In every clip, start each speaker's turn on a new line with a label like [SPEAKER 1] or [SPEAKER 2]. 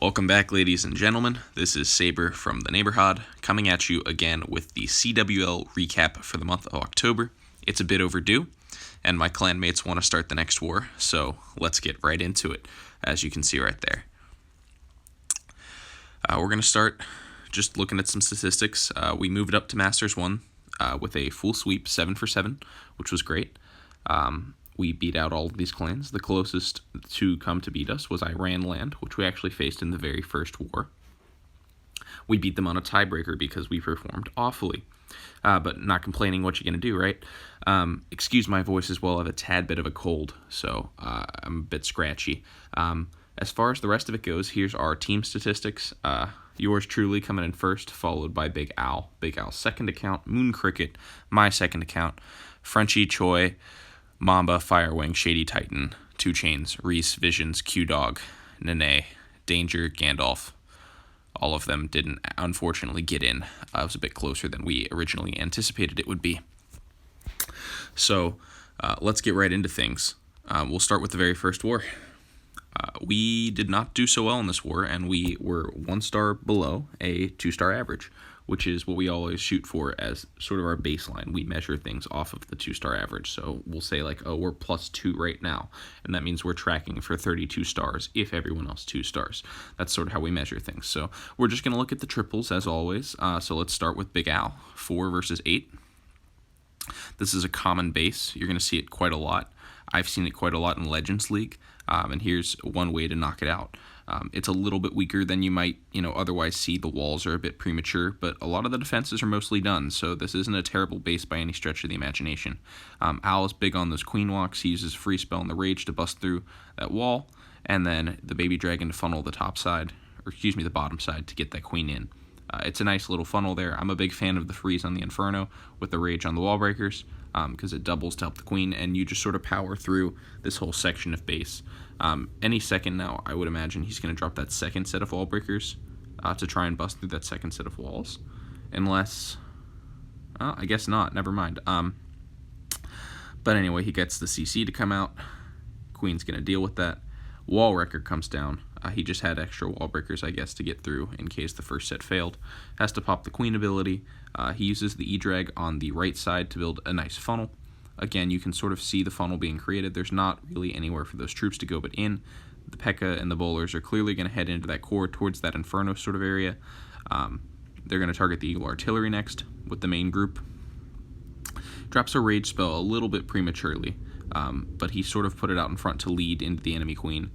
[SPEAKER 1] Welcome back, ladies and gentlemen. This is Saber from the Neighborhod, coming at you again with the CWL recap for the month of October. It's a bit overdue, and my clanmates want to start the next war, so let's get right into it, as you can see right there. We're going to start just looking at some statistics. We moved up to Masters 1 with a full sweep, 7 for 7, which was great. We beat out all of these clans. The closest to come to beat us was Iran land, which we actually faced in the very first war. We beat them on a tiebreaker because we performed awfully. But not complaining, what you going to do, right? Excuse my voice as well. I have a tad bit of a cold, so I'm a bit scratchy. As far as the rest of it goes, here's our team statistics. Yours truly coming in first, followed by Big Al. Big Al's second account, Moon Cricket, my second account, Frenchie, Choi, Mamba, Firewing, Shady Titan, 2 Chains, Reese, Visions, Q-Dog, Nene, Danger, Gandalf. All of them didn't, unfortunately, get in. It was a bit closer than we originally anticipated it would be. So, let's get right into things. We'll start with the very first war. We did not do so well in this war, and we were 1 star below a 2-star average, which is what we always shoot for as sort of our baseline. We measure things off of the 2-star average, so we'll say like, oh, we're +2 right now, and that means we're tracking for 32 stars if everyone else 2 stars. That's sort of how we measure things. So we're just going to look at the triples as always. So let's start with Big Al, 4 versus 8. This is a common base. You're going to see it quite a lot. I've seen it quite a lot in Legends League, and here's one way to knock it out. It's a little bit weaker than you might, otherwise see. The walls are a bit premature, but a lot of the defenses are mostly done, so this isn't a terrible base by any stretch of the imagination. Al is big on those queen walks. He uses free spell and the rage to bust through that wall, and then the baby dragon to funnel the the bottom side to get that queen in. It's a nice little funnel there. I'm a big fan of the freeze on the Inferno with the rage on the wall breakers, because it doubles to help the queen, and you just sort of power through this whole section of base. Any second now, I would imagine he's going to drop that second set of wall breakers to try and bust through that second set of walls. Unless, I guess not, never mind. But anyway, he gets the CC to come out. Queen's going to deal with that. Wall wrecker comes down. He just had extra wall breakers, I guess, to get through in case the first set failed. Has to pop the queen ability. He uses the E-Drag on the right side to build a nice funnel. Again, you can sort of see the funnel being created. There's not really anywhere for those troops to go but in. The P.E.K.K.A. and the bowlers are clearly going to head into that core towards that Inferno sort of area. They're going to target the Eagle Artillery next with the main group. Drops a rage spell a little bit prematurely, but he sort of put it out in front to lead into the enemy queen.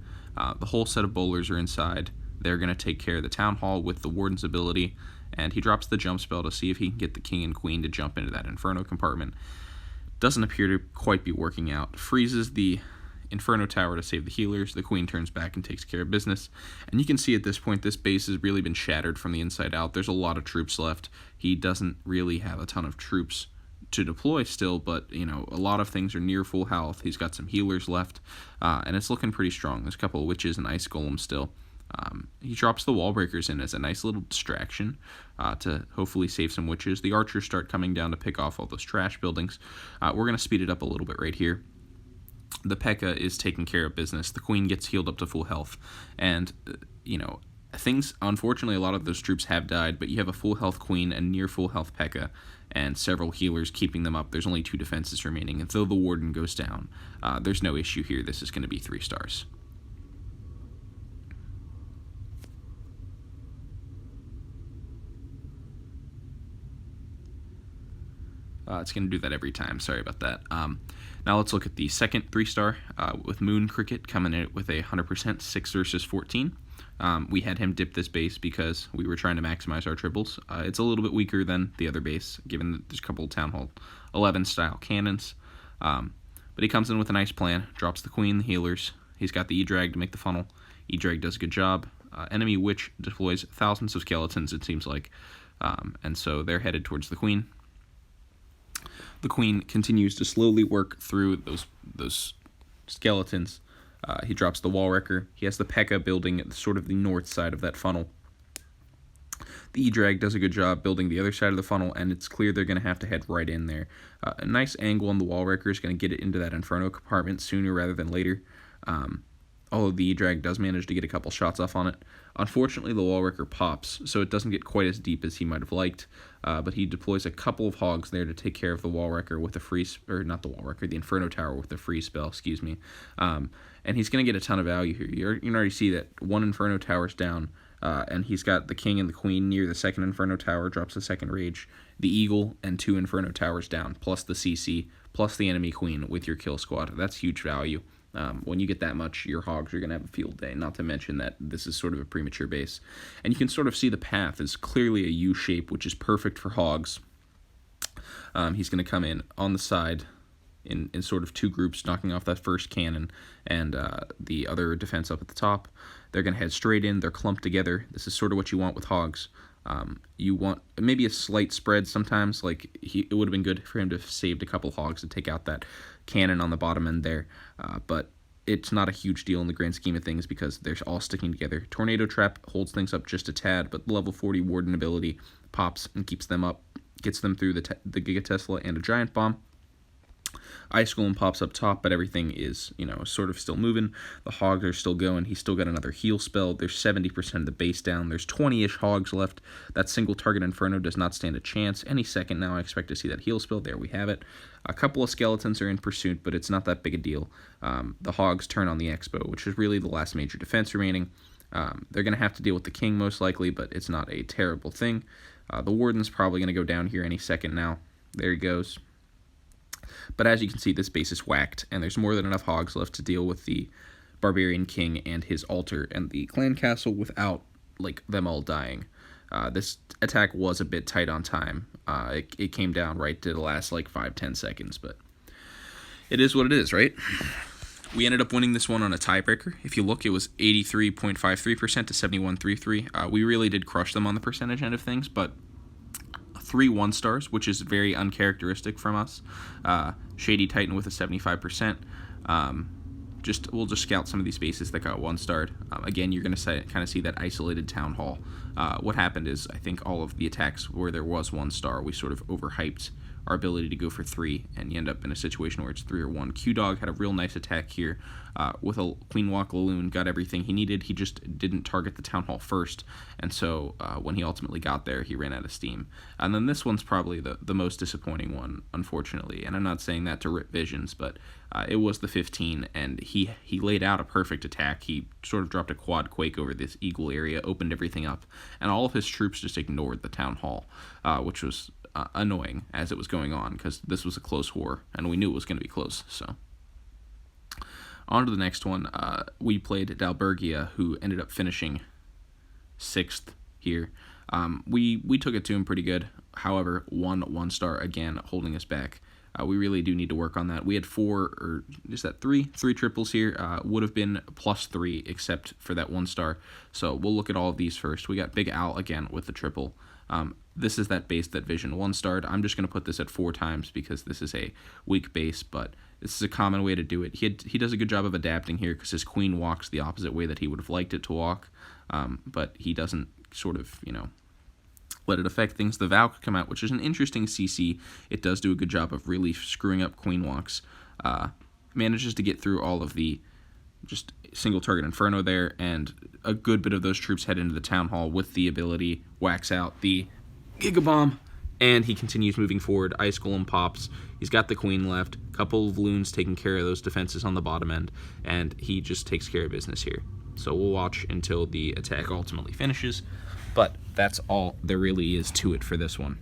[SPEAKER 1] The whole set of bowlers are inside. They're going to take care of the Town Hall with the Warden's ability, and he drops the jump spell to see if he can get the king and queen to jump into that Inferno compartment. Doesn't appear to quite be working out. Freezes the Inferno Tower to save the healers. The queen turns back and takes care of business. And you can see at this point, this base has really been shattered from the inside out. There's a lot of troops left. He doesn't really have a ton of troops to deploy still, but a lot of things are near full health. He's got some healers left, and it's looking pretty strong. There's a couple of witches and ice golems still. He drops the wall breakers in as a nice little distraction to hopefully save some witches. The archers start coming down to pick off all those trash buildings. We're going to speed it up a little bit right here. The P.E.K.K.A. is taking care of business. The queen gets healed up to full health, and things, unfortunately, a lot of those troops have died, but you have a full health queen and near full health P.E.K.K.A. and several healers keeping them up. There's only 2 defenses remaining, and though the warden goes down, there's no issue here. This is going to be 3 stars. It's going to do that every time. Sorry about that. Now let's look at the second 3-star with Moon Cricket coming in with a 100% 6 versus 14. We had him dip this base because we were trying to maximize our triples. It's a little bit weaker than the other base, given that there's a couple of Town Hall 11 style cannons. But he comes in with a nice plan, drops the queen, the healers. He's got the E-Drag to make the funnel. E-Drag does a good job. Enemy witch deploys thousands of skeletons, it seems like. And so they're headed towards the queen. The queen continues to slowly work through those skeletons. He drops the wall wrecker. He has the P.E.K.K.A. building at sort of the north side of that funnel. The E-Drag does a good job building the other side of the funnel, and it's clear they're going to have to head right in there. A nice angle on the wall wrecker is going to get it into that Inferno compartment sooner rather than later. although the E-Drag does manage to get a couple shots off on it. Unfortunately, the Wall Wrecker pops, so it doesn't get quite as deep as he might have liked, but he deploys a couple of hogs there to take care of the Wall Wrecker with a free, or not the Wall Wrecker, the Inferno Tower with a free spell, excuse me. And he's going to get a ton of value here. You can already see that one Inferno Tower's down, and he's got the King and the Queen near the second Inferno Tower, drops the second Rage, the Eagle, and 2 Inferno Towers down, plus the CC, plus the enemy Queen with your kill squad. That's huge value. When you get that much, your hogs are going to have a field day, not to mention that this is sort of a premature base. And you can sort of see the path is clearly a U shape, which is perfect for hogs. He's going to come in on the side in sort of 2 groups, knocking off that first cannon and the other defense up at the top. They're going to head straight in. They're clumped together. This is sort of what you want with hogs. You want maybe a slight spread sometimes. Like it would have been good for him to have saved a couple hogs to take out that cannon on the bottom end there, but it's not a huge deal in the grand scheme of things because they're all sticking together. Tornado Trap holds things up just a tad, but the level 40 Warden ability pops and keeps them up, gets them through the Giga Tesla and a Giant Bomb. Ice Golem pops up top, but everything is, sort of still moving. The hogs are still going. He's still got another heal spell. There's 70% of the base down. There's 20-ish hogs left. That single target Inferno does not stand a chance. Any second now, I expect to see that heal spell. There we have it. A couple of skeletons are in pursuit, but it's not that big a deal. The hogs turn on the Expo, which is really the last major defense remaining. They're going to have to deal with the King most likely, but it's not a terrible thing. The Warden's probably going to go down here any second now. There he goes. But as you can see, this base is whacked, and there's more than enough hogs left to deal with the Barbarian King and his altar and the clan castle without, them all dying. This attack was a bit tight on time. It came down right to the last, 5-10 seconds, but it is what it is, right? We ended up winning this one on a tiebreaker. If you look, it was 83.53% to 71.33. We really did crush them on the percentage end of things, but 3 1-stars, which is very uncharacteristic from us. Shady Titan with a 75%. We'll just scout some of these bases that got 1-starred. Again, you're going to kind of see that isolated town hall. What happened is, I think all of the attacks where there was 1-star, we sort of overhyped our ability to go for 3, and you end up in a situation where it's 3 or 1. Q-Dog had a real nice attack here with a Queen Walk Laloon, got everything he needed. He just didn't target the Town Hall first, and so when he ultimately got there, he ran out of steam. And then this one's probably the most disappointing one, unfortunately, and I'm not saying that to rip Visions, but it was the 15, and he laid out a perfect attack. He sort of dropped a quad quake over this Eagle area, opened everything up, and all of his troops just ignored the Town Hall, which was annoying as it was going on because this was a close war and we knew it was going to be close. So on to the next one. We played Dalbergia, who ended up finishing 6th here. We took it to him pretty good. However, 1-star again, holding us back. We really do need to work on that. We had 4, or is that 3 triples here. Would have been +3 except for that 1-star. So we'll look at all of these first. We got Big Al again with the triple. This is that base that Vision 1-starred. I'm just going to put this at 4 times because this is a weak base, but this is a common way to do it. He does a good job of adapting here because his queen walks the opposite way that he would have liked it to walk, but he doesn't sort of, let it affect things. The Vow could come out, which is an interesting CC. It does do a good job of really screwing up queen walks. Manages to get through all of the just single target Inferno there, and a good bit of those troops head into the Town Hall with the ability, whacks out the Giga Bomb, and he continues moving forward. Ice Golem pops. He's got the queen left, couple of loons taking care of those defenses on the bottom end, and he just takes care of business here. So we'll watch until the attack ultimately finishes, but that's all there really is to it for this one.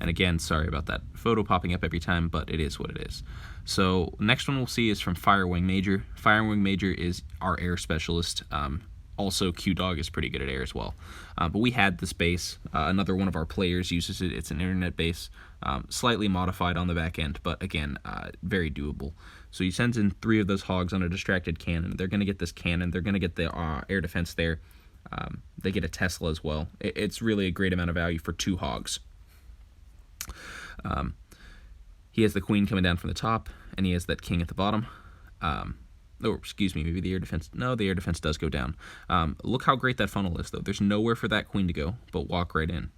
[SPEAKER 1] And again, sorry about that photo popping up every time, but it is what it is. So next one we'll see is from Firewing Major. Firewing Major is our air specialist. Also, Q-Dog is pretty good at air as well. But we had this base. Another one of our players uses it. It's an internet base, slightly modified on the back end, but again, very doable. So he sends in 3 of those hogs on a distracted cannon. They're going to get this cannon. They're going to get the air defense there. They get a Tesla as well. It's really a great amount of value for 2 hogs. He has the queen coming down from the top, and he has that king at the bottom. Maybe the air defense. No, the air defense does go down. Look how great that funnel is, though. There's nowhere for that queen to go, but walk right in.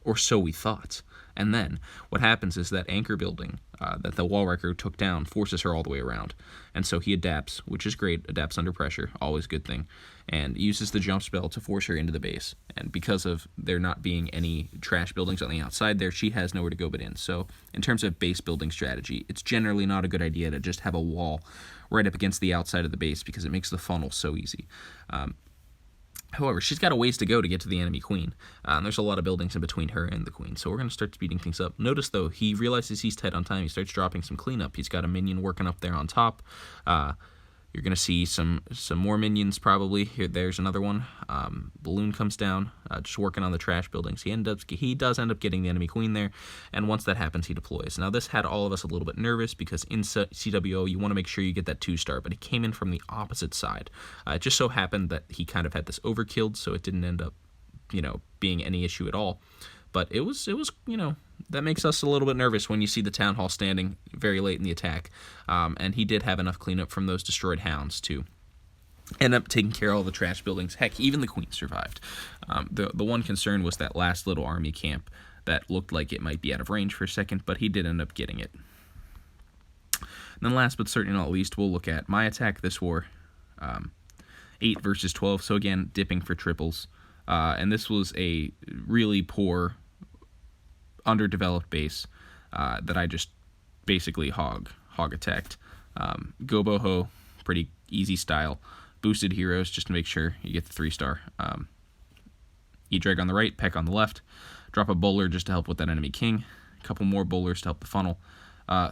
[SPEAKER 1] or so we thought. And then what happens is that anchor building that the wall wrecker took down forces her all the way around. And so he adapts, which is great, adapts under pressure, always a good thing, and uses the jump spell to force her into the base. And because of there not being any trash buildings on the outside there, she has nowhere to go but in. So in terms of base building strategy, it's generally not a good idea to just have a wall right up against the outside of the base because it makes the funnel so easy. However, she's got a ways to go to get to the enemy queen. There's a lot of buildings in between her and the queen, so we're going to start speeding things up. Notice, though, he realizes he's tight on time. He starts dropping some cleanup. He's got a minion working up there on top. You're going to see some more minions probably. Here, there's another one. Balloon comes down, just working on the trash buildings. He does end up getting the enemy queen there, and once that happens, he deploys. Now, this had all of us a little bit nervous because in CWO, you want to make sure you get that 2-star, but he came in from the opposite side. It just so happened that he kind of had this overkilled, so it didn't end up, being any issue at all. But it was, that makes us a little bit nervous when you see the Town Hall standing very late in the attack. And he did have enough cleanup from those destroyed hounds to end up taking care of all the trash buildings. Heck, even the queen survived. The one concern was that last little army camp that looked like it might be out of range for a second, but he did end up getting it. And then last but certainly not least, we'll look at my attack this war. 8 versus 12, so again, dipping for triples. And this was a really poor, underdeveloped base that I just basically hog attacked. Go boho, pretty easy style. Boosted heroes just to make sure you get the 3-star. E-drag on the right, Peck on the left. Drop a bowler just to help with that enemy king. A couple more bowlers to help the funnel.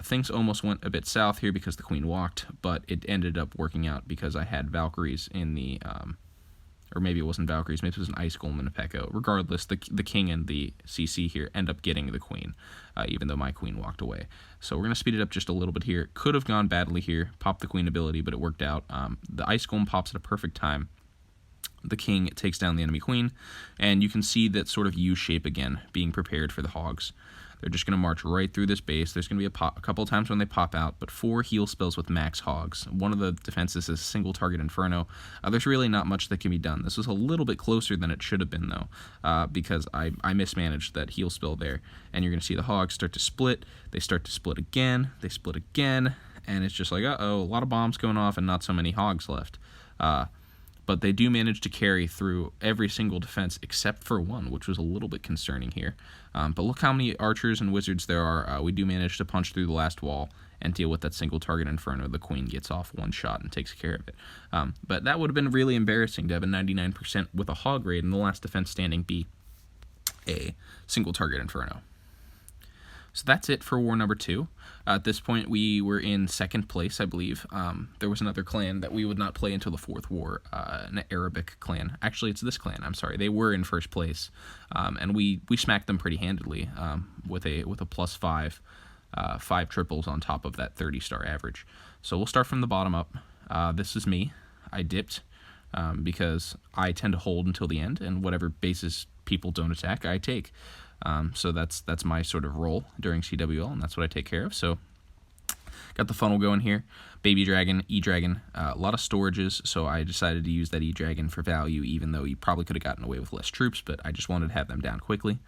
[SPEAKER 1] Things almost went a bit south here because the queen walked, but it ended up working out because I had Valkyries in the... or maybe it wasn't Valkyries, maybe it was an Ice Golem and a Pekko. Regardless, the king and the CC here end up getting the queen, even though my queen walked away. So we're going to speed it up just a little bit here. Could have gone badly here, popped the queen ability, but it worked out. The Ice Golem pops at a perfect time. The king takes down the enemy queen, and you can see that sort of U-shape again, being prepared for the hogs. They're just going to march right through this base. There's going to be a couple of times when they pop out, but 4 heal spells with max hogs. One of the defenses is single target inferno. There's really not much that can be done. This was a little bit closer than it should have been, though, because I mismanaged that heal spell there. And you're going to see the hogs start to split. They start to split again. They split again. And it's just like, uh-oh, a lot of bombs going off and not so many hogs left. But they do manage to carry through every single defense except for one, which was a little bit concerning here. But look how many archers and wizards there are. We do manage to punch through the last wall and deal with that single target inferno. The queen gets off one shot and takes care of it. But that would have been really embarrassing to have a 99% with a hog raid and the last defense standing be a single target inferno. So that's it for war number 2. At this point, we were in 2nd place, I believe. There was another clan that we would not play until the 4th war, an Arabic clan. Actually, it's this clan, I'm sorry. They were in 1st place, and we smacked them pretty handedly with a +5, 5 triples on top of that 30-star average. So we'll start from the bottom up. This is me. I dipped because I tend to hold until the end, and whatever bases people don't attack, I take. So that's my sort of role during CWL, and that's what I take care of. So got the funnel going here. Baby Dragon, E-Dragon, a lot of storages, so I decided to use that E-Dragon for value, even though you probably could have gotten away with less troops, but I just wanted to have them down quickly.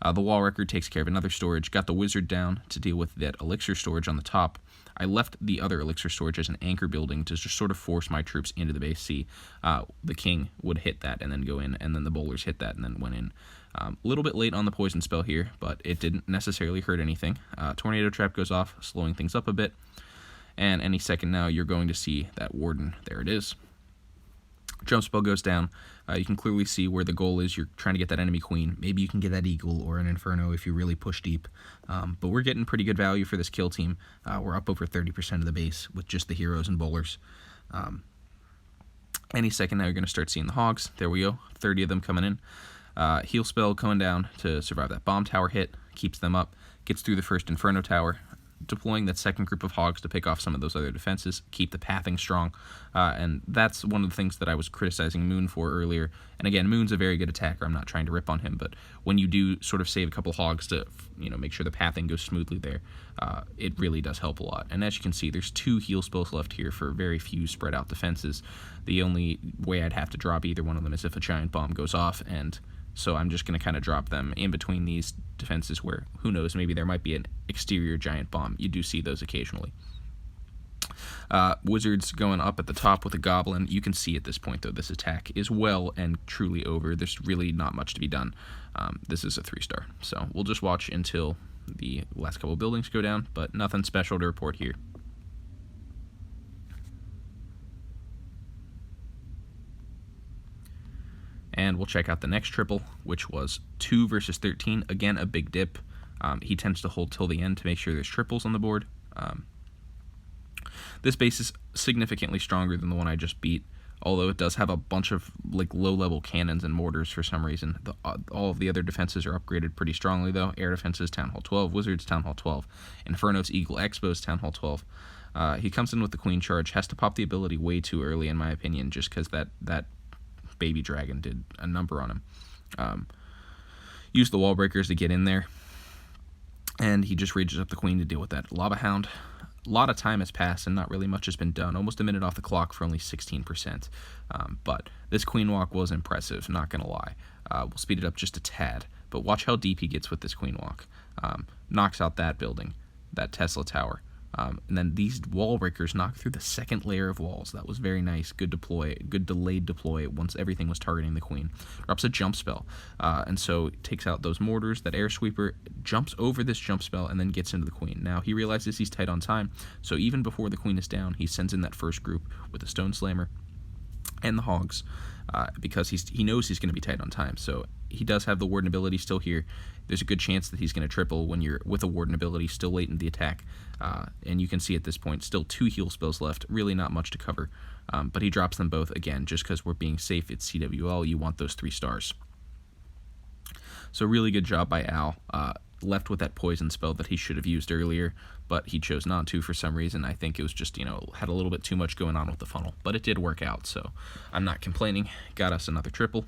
[SPEAKER 1] The Wall Wrecker takes care of another storage. Got the Wizard down to deal with that Elixir storage on the top. I left the other Elixir storage as an anchor building to just sort of force my troops into the base. See, the King would hit that and then go in, and then the Bowlers hit that and then went in. A little bit late on the poison spell here, but it didn't necessarily hurt anything. Tornado Trap goes off, slowing things up a bit. And any second now, you're going to see that Warden. There it is. Jump spell goes down. You can clearly see where the goal is. You're trying to get that enemy queen. Maybe you can get that eagle or an inferno if you really push deep. But we're getting pretty good value for this kill team. We're up over 30% of the base with just the heroes and bowlers. Any second now, you're going to start seeing the hogs. There we go. 30 of them coming in. Heal spell coming down to survive that bomb tower hit. Keeps them up. Gets through the first inferno tower. Deploying that second group of hogs to pick off some of those other defenses, keep the pathing strong, and that's one of the things that I was criticizing Moon for earlier. And again, Moon's a very good attacker. I'm not trying to rip on him, but when you do sort of save a couple hogs to, make sure the pathing goes smoothly there, it really does help a lot. And as you can see, there's 2 heal spells left here for very few spread out defenses. The only way I'd have to drop either one of them is if a giant bomb goes off, and so I'm just going to kind of drop them in between these defenses where, who knows, maybe there might be an exterior giant bomb. You do see those occasionally. Wizards going up at the top with a goblin. You can see at this point, though, this attack is well and truly over. There's really not much to be done. This is a 3-star, so we'll just watch until the last couple of buildings go down, but nothing special to report here. And we'll check out the next triple, which was 2 versus 13. Again, a big dip. He tends to hold till the end to make sure there's triples on the board. This base is significantly stronger than the one I just beat, although it does have a bunch of like low-level cannons and mortars for some reason. All of the other defenses are upgraded pretty strongly, though. Air defenses, Town Hall 12. Wizards, Town Hall 12. Infernos, Eagle, Expos, Town Hall 12. He comes in with the Queen Charge, has to pop the ability way too early, in my opinion, just because that baby dragon did a number on him. Used the wall breakers to get in there, and he just rages up the Queen to deal with that Lava Hound. A lot of time has passed and not really much has been done. Almost a minute off the clock for only 16%. But this Queen Walk was impressive, not going to lie. We'll speed it up just a tad. But watch how deep he gets with this Queen Walk. Knocks out that building, that Tesla tower. And then these wall breakers knock through the second layer of walls. That was very nice. Good deploy. Good delayed deploy once everything was targeting the Queen. Drops a jump spell. And so takes out those mortars. That air sweeper jumps over this jump spell and then gets into the Queen. Now he realizes he's tight on time. So even before the Queen is down, he sends in that first group with the Stone Slammer and the Hogs. Because he knows he's going to be tight on time. So he does have the Warden ability still here. There's a good chance that he's going to triple when you're with a Warden ability still late in the attack. And you can see at this point still 2 heal spells left. Really not much to cover. But he drops them both again just because we're being safe. It's CWL. You want those 3 stars. So really good job by Al. Left with that poison spell that he should have used earlier, but he chose not to for some reason. I think it was just, had a little bit too much going on with the funnel, but it did work out, so I'm not complaining. Got us another triple.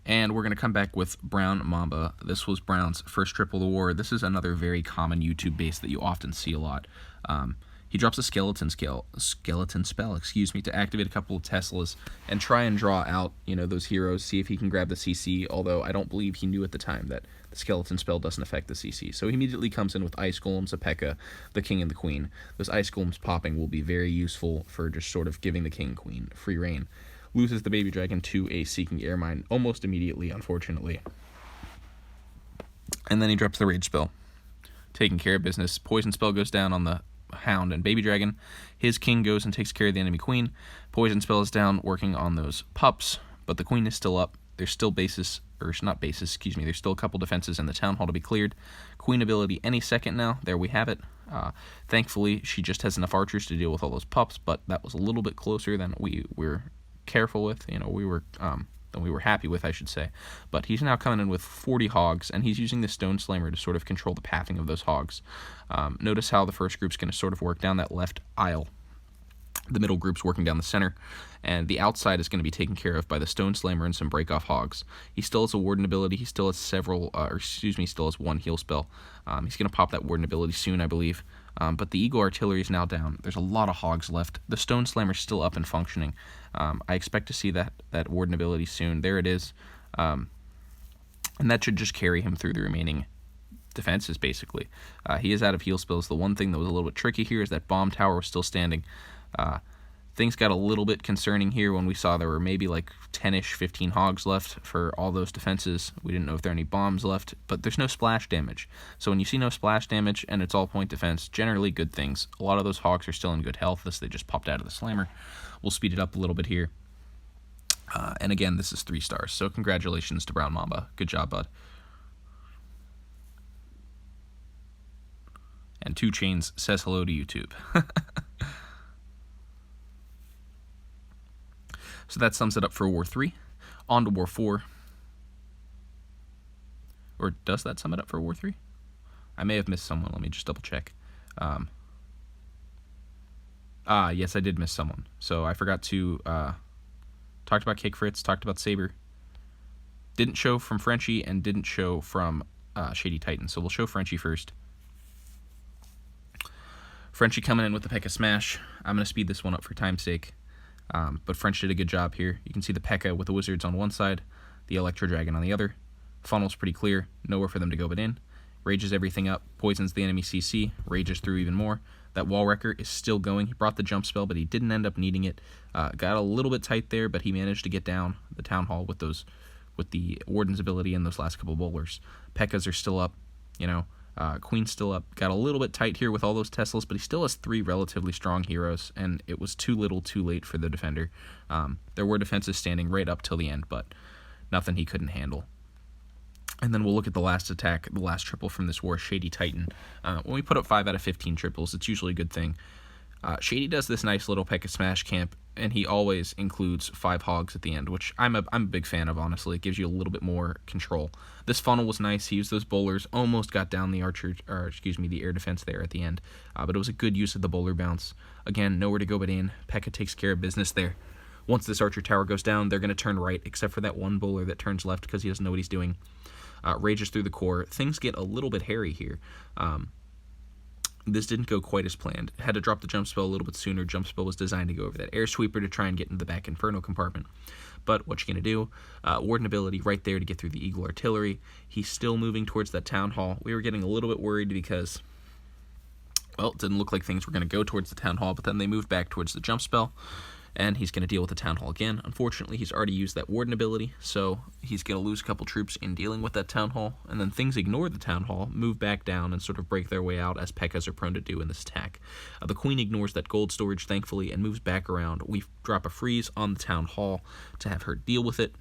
[SPEAKER 1] And we're going to come back with Brown Mamba. This was Brown's first triple of the war. This is another very common YouTube base that you often see a lot. He drops a skeleton spell, to activate a couple of Teslas and try and draw out, those heroes, see if he can grab the CC, although I don't believe he knew at the time that the skeleton spell doesn't affect the CC. So he immediately comes in with Ice Golems, a P.E.K.K.A., the King and the Queen. Those Ice Golems popping will be very useful for just sort of giving the King and Queen free reign. Loses the Baby Dragon to a Seeking Air Mine almost immediately, unfortunately. And then he drops the Rage spell. Taking care of business. Poison spell goes down on the Hound and Baby Dragon. His King goes and takes care of the enemy Queen. Poison spell is down, working on those pups, but the Queen is still up. There's still there's still a couple defenses in the Town Hall to be cleared. Queen ability any second now. There we have it. Thankfully, she just has enough archers to deal with all those pups, but that was a little bit closer than we were careful with. Than we were happy with, I should say. But he's now coming in with 40 hogs, and he's using the Stone Slammer to sort of control the pathing of those hogs. Notice how the first group's going to sort of work down that left aisle. The middle group's working down the center, and the outside is going to be taken care of by the Stone Slammer and some break-off hogs. He still has a Warden ability. He still has still has 1 heal spell. He's going to pop that Warden ability soon, I believe. But the Eagle Artillery is now down. There's a lot of hogs left. The Stone Slammer's still up and functioning. I expect to see that Warden ability soon. There it is. And that should just carry him through the remaining defenses, basically. He is out of heal spells. The one thing that was a little bit tricky here is that Bomb Tower was still standing. Things got a little bit concerning here when we saw there were maybe like 10-ish, 15 hogs left for all those defenses. We didn't know if there are any bombs left, but there's no splash damage. So when you see no splash damage and it's all point defense, generally good things. A lot of those hogs are still in good health. They just popped out of the slammer. We'll speed it up a little bit here. And again, this is 3 stars, so congratulations to Brown Mamba. Good job, bud. And 2 Chains says hello to YouTube. So that sums it up for War 3. On to War 4. Or does that sum it up for War 3? I may have missed someone. Let me just double check. Yes, I did miss someone. So I forgot to... talked about Cake Fritz, talked about Saber. Didn't show from Frenchie and didn't show from Shady Titan. So we'll show Frenchie first. Frenchie coming in with the P.E.K.K.A. Smash. I'm going to speed this one up for time's sake. But French did a good job here. You can see the P.E.K.K.A. with the wizards on one side, the Electro Dragon on the other. Funnel's pretty clear, nowhere for them to go but in. Rages everything up, poisons the enemy CC, rages through even more. That Wall Wrecker is still going. He brought the jump spell, but he didn't end up needing it. Got a little bit tight there, but he managed to get down the Town Hall with the Warden's ability and those last couple bowlers. P.E.K.K.A.s are still up, Queen's still up. Got a little bit tight here with all those Teslas, but he still has 3 relatively strong heroes, and it was too little too late for the defender. There were defenses standing right up till the end, but nothing he couldn't handle. And then we'll look at the last attack, the last triple from this war, Shady Titan. When we put up 5 out of 15 triples, it's usually a good thing. Shady does this nice little P.E.K.K.A. smash camp, and he always includes 5 hogs at the end, which I'm a big fan of, honestly. It gives you a little bit more control. This funnel was nice. He used those bowlers, almost got down the the air defense there at the end. But it was a good use of the bowler bounce. Again, nowhere to go but in. P.E.K.K.A. takes care of business there. Once this archer tower goes down, they're going to turn right, except for that one bowler that turns left because he doesn't know what he's doing. Rages through the core. Things get a little bit hairy here. This didn't go quite as planned. Had to drop the jump spell a little bit sooner. Jump spell was designed to go over that air sweeper to try and get into the back Inferno compartment. But what you gonna do? Warden ability right there to get through the Eagle Artillery. He's still moving towards that Town Hall. We were getting a little bit worried because, well, it didn't look like things were gonna go towards the Town Hall, but then they moved back towards the jump spell. And he's going to deal with the Town Hall again. Unfortunately, he's already used that Warden ability, so he's going to lose a couple troops in dealing with that Town Hall. And then things ignore the Town Hall, move back down, and sort of break their way out, as P.E.K.K.A.s are prone to do in this attack. The Queen ignores that gold storage, thankfully, and moves back around. We drop a freeze on the Town Hall to have her deal with it.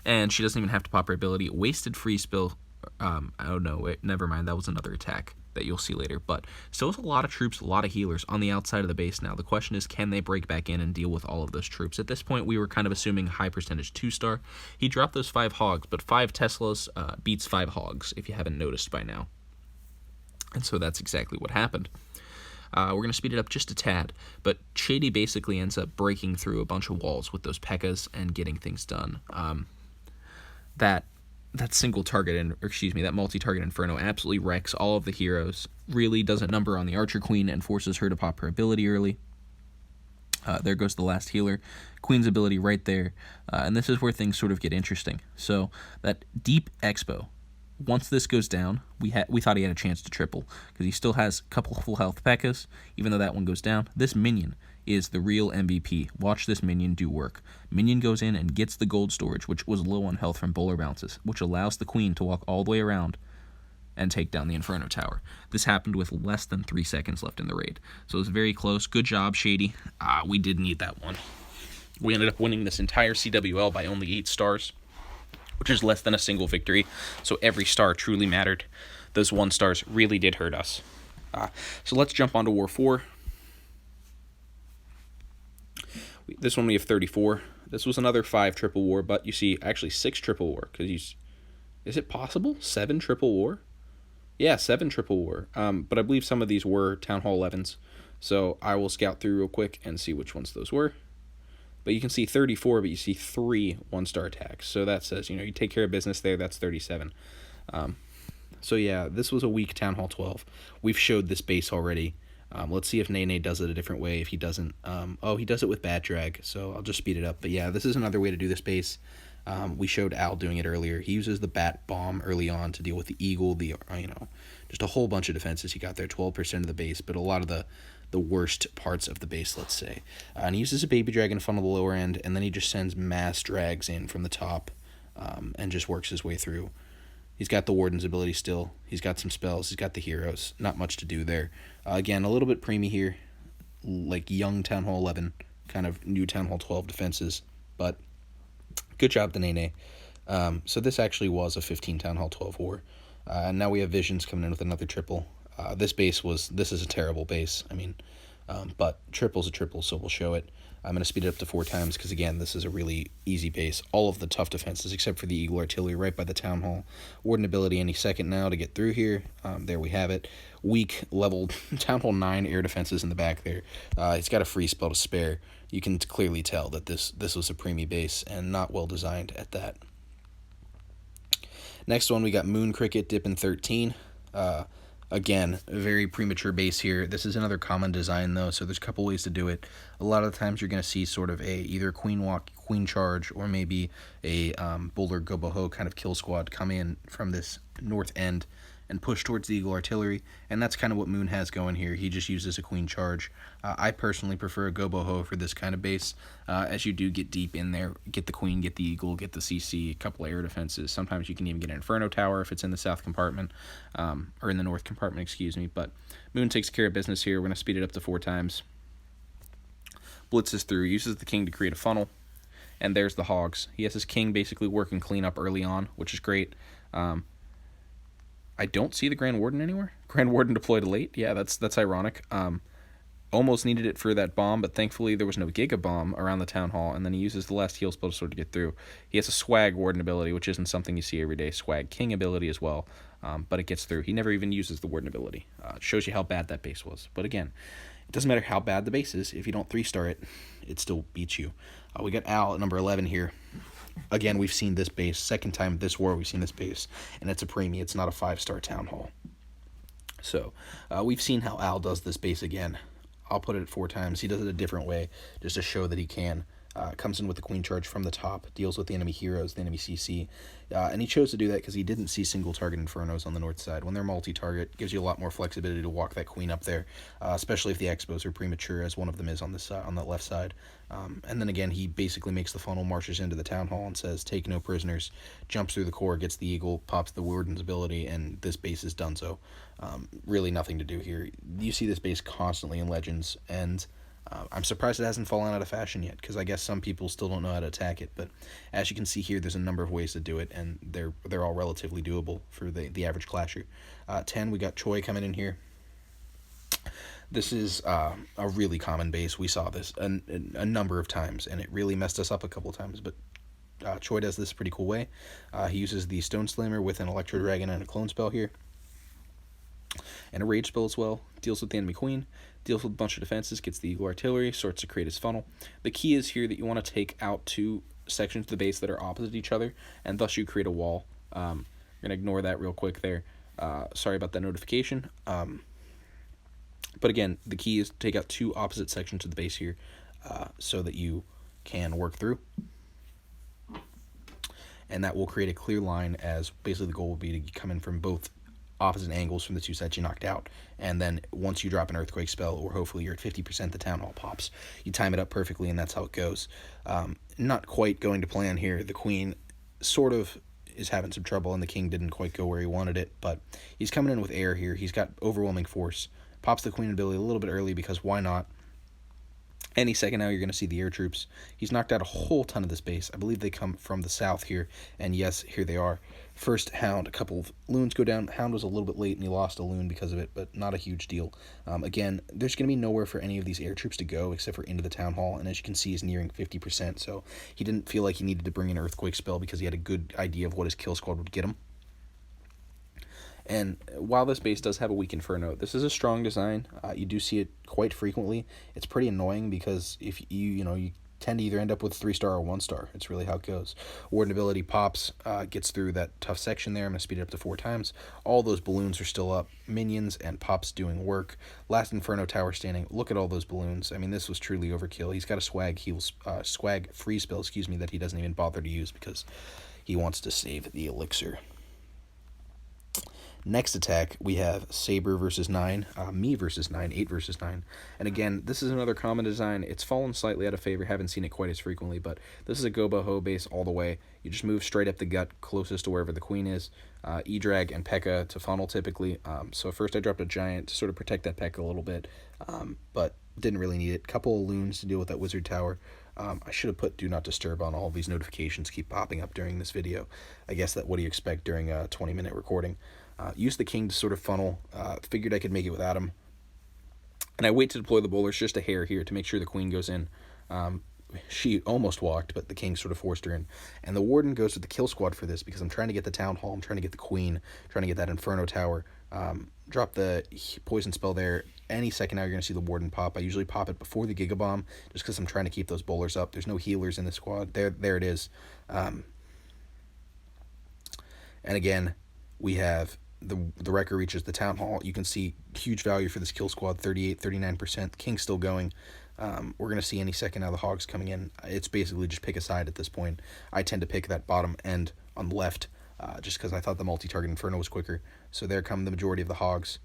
[SPEAKER 1] And she doesn't even have to pop her ability. Wasted freeze spill. Oh no, wait, never mind. That was another attack that you'll see later, but still has a lot of troops, a lot of healers on the outside of the base now. The question is, can they break back in and deal with all of those troops? At this point, we were kind of assuming high percentage 2-star. He dropped those 5 hogs, but 5 Teslas beats 5 hogs, if you haven't noticed by now. And so that's exactly what happened. We're going to speed it up just a tad, but Shady basically ends up breaking through a bunch of walls with those P.E.K.K.A.s and getting things done. That single target, that multi-target Inferno absolutely wrecks all of the heroes, really does a number on the Archer Queen and forces her to pop her ability early. There goes the last healer. Queen's ability right there, and this is where things sort of get interesting. So that Deep Expo, once this goes down, we thought he had a chance to triple, because he still has a couple full health P.E.K.K.A.s, even though that one goes down. This minion is the real MVP. Watch this minion do work. Minion goes in and gets the gold storage, which was low on health from bowler bounces, which allows the Queen to walk all the way around and take down the Inferno Tower. This happened with less than 3 seconds left in the raid. So it was very close. Good job, Shady. We did need that one. We ended up winning this entire CWL by only 8 stars, which is less than a single victory. So every star truly mattered. Those 1 stars really did hurt us. So let's jump on to War 4. This one we have 34. This was another 5 triple war, but you see actually 6 triple war, because is it possible 7 triple war? Yeah, 7 triple war. But I believe some of these were Town Hall 11s, so I will scout through real quick and see which ones those were. But you can see 34, but you see 3 1-star attacks, so that says you take care of business there. That's 37. So yeah, this was a weak Town Hall 12. We've showed this base already. Let's see if Nene does it a different way. If he doesn't, he does it with Bat Drag, so I'll just speed it up. But yeah, this is another way to do this base. We showed Al doing it earlier. He uses the Bat Bomb early on to deal with the Eagle, just a whole bunch of defenses he got there, 12% of the base, but a lot of the worst parts of the base, let's say. And he uses a Baby Dragon to funnel the lower end, and then he just sends mass drags in from the top and just works his way through. He's got the Warden's ability still. He's got some spells. He's got the heroes. Not much to do there. Again, a little bit preemie here, like young Town Hall 11, kind of new Town Hall 12 defenses. But good job to Nene. So this actually was a 15 Town Hall 12 war. And now we have Visions coming in with another triple. This is a terrible base. But triple's a triple, so we'll show it. I'm going to speed it up to 4 times because, again, this is a really easy base. All of the tough defenses except for the Eagle Artillery right by the Town Hall. Warden ability any second now to get through here. There we have it. Weak level Town Hall 9 air defenses in the back there. He's got a free spell to spare. You can clearly tell that this was a preemie base and not well designed at that. Next one, we got Moon Cricket dipping 13.
[SPEAKER 2] Again, a very premature base here. This is another common design though, so there's a couple ways to do it. A lot of the times you're going to see sort of either a queen walk, queen charge, or maybe a bowler go boho kind of kill squad come in from this north end and push towards the Eagle Artillery, and that's kind of what Moon has going here. He just uses a queen charge. I personally prefer a go boho for this kind of base, as you do get deep in there, get the queen, get the Eagle, get the CC, a couple of air defenses. Sometimes you can even get an Inferno Tower if it's in the south compartment, or in the north compartment, excuse me. But Moon takes care of business here. We're going to speed it up to 4 times. Blitzes through, uses the king to create a funnel, and there's the hogs. He has his king basically working cleanup early on, which is great. I don't see the Grand Warden anywhere. Grand Warden deployed late. Yeah, that's ironic. Almost needed it for that bomb, but thankfully there was no Giga Bomb around the Town Hall, and then he uses the last heal spell to sort of get through. He has a Swag Warden ability, which isn't something you see every day. Swag King ability as well, but it gets through. He never even uses the Warden ability. It shows you how bad that base was. But again, it doesn't matter how bad the base is. If you don't 3-star it, it still beats you. We got Al at number 11 here. Again, we've seen this base. Second time this war we've seen this base, and it's a premium. It's not a 5-star Town Hall. So we've seen how Al does this base again. I'll put it 4 times. He does it a different way, just to show that he can. Comes in with the queen charge from the top, deals with the enemy heroes, the enemy CC, and he chose to do that because he didn't see single target infernos on the north side. When they're multi-target, gives you a lot more flexibility to walk that queen up there, especially if the expos are premature, as one of them is on this side, on that left side. And then again, he basically makes the funnel, marches into the town hall, and says, "Take no prisoners." Jumps through the core, gets the eagle, pops the warden's ability, and this base is done. So, really nothing to do here. You see this base constantly in Legends, and I'm surprised it hasn't fallen out of fashion yet, because I guess some people still don't know how to attack it. But as you can see here, there's a number of ways to do it, and they're all relatively doable for the average clasher. 10, we got Choi coming in here. This is a really common base. We saw this a number of times, and it really messed us up a couple of times. But Choi does this a pretty cool way. He uses the Stone Slammer with an Electro Dragon and a clone spell here, and a rage spell as well. Deals with the enemy queen, deals with a bunch of defenses, gets the Eagle Artillery, starts to create his funnel. The key is here that you want to take out 2 sections of the base that are opposite each other, and thus you create a wall. We're going to ignore that real quick there. Sorry about that notification. But again, the key is to take out 2 opposite sections of the base here, so that you can work through. And that will create a clear line, as basically the goal will be to come in from both opposite angles from the 2 sides you knocked out, and then once you drop an earthquake spell, or hopefully you're at 50%, the town hall pops. You time it up perfectly, and that's how it goes. Not quite going to plan here. The queen sort of is having some trouble, and the king didn't quite go where he wanted it, but he's coming in with air here. He's got overwhelming force. Pops the queen ability a little bit early, because why not? Any second now, you're going to see the air troops. He's knocked out a whole ton of this base. I believe they come from the south here, and yes, here they are. First Hound, a couple of loons go down. Hound was a little bit late, and he lost a loon because of it, but not a huge deal. Again, there's going to be nowhere for any of these air troops to go except for into the town hall, and as you can see, he's nearing 50%, so he didn't feel like he needed to bring an earthquake spell because he had a good idea of what his kill squad would get him. And while this base does have a weak Inferno, this is a strong design. You do see it quite frequently. It's pretty annoying because if you tend to either end up with 3-star or 1-star. It's really how it goes. Warden ability pops, gets through that tough section there. I'm going to speed it up to 4 times. All those balloons are still up. Minions and pops doing work. Last Inferno Tower standing. Look at all those balloons. I mean, this was truly overkill. He's got a swag free spell, that he doesn't even bother to use because he wants to save the elixir. Next attack, we have Saber versus 9, me versus 9, 8 versus 9. And again, this is another common design. It's fallen slightly out of favor. Haven't seen it quite as frequently, but this is a go-boho base all the way. You just move straight up the gut closest to wherever the queen is. E-Drag and P.E.K.K.A. to funnel typically. So first I dropped a giant to sort of protect that P.E.K.K.A. a little bit, but didn't really need it. Couple of loons to deal with that wizard tower. I should have put Do Not Disturb on. All these notifications keep popping up during this video. I guess that what do you expect during a 20-minute recording. Used the king to sort of funnel. Figured I could make it without him. And I wait to deploy the bowlers just a hair here to make sure the queen goes in. She almost walked, but the king sort of forced her in. And the warden goes with the kill squad for this because I'm trying to get the town hall. I'm trying to get the queen. Trying to get that Inferno Tower. Drop the poison spell there. Any second now you're going to see the warden pop. I usually pop it before the Giga Bomb just because I'm trying to keep those bowlers up. There's no healers in the squad. There it is. And again, we have the wrecker reaches the town hall. You can see huge value for this kill squad, 38, 39%. King's still going. We're going to see any second now the hogs coming in. It's basically just pick a side at this point. I tend to pick that bottom end on the left, just because I thought the multi-target Inferno was quicker. So there come the majority of the hogs,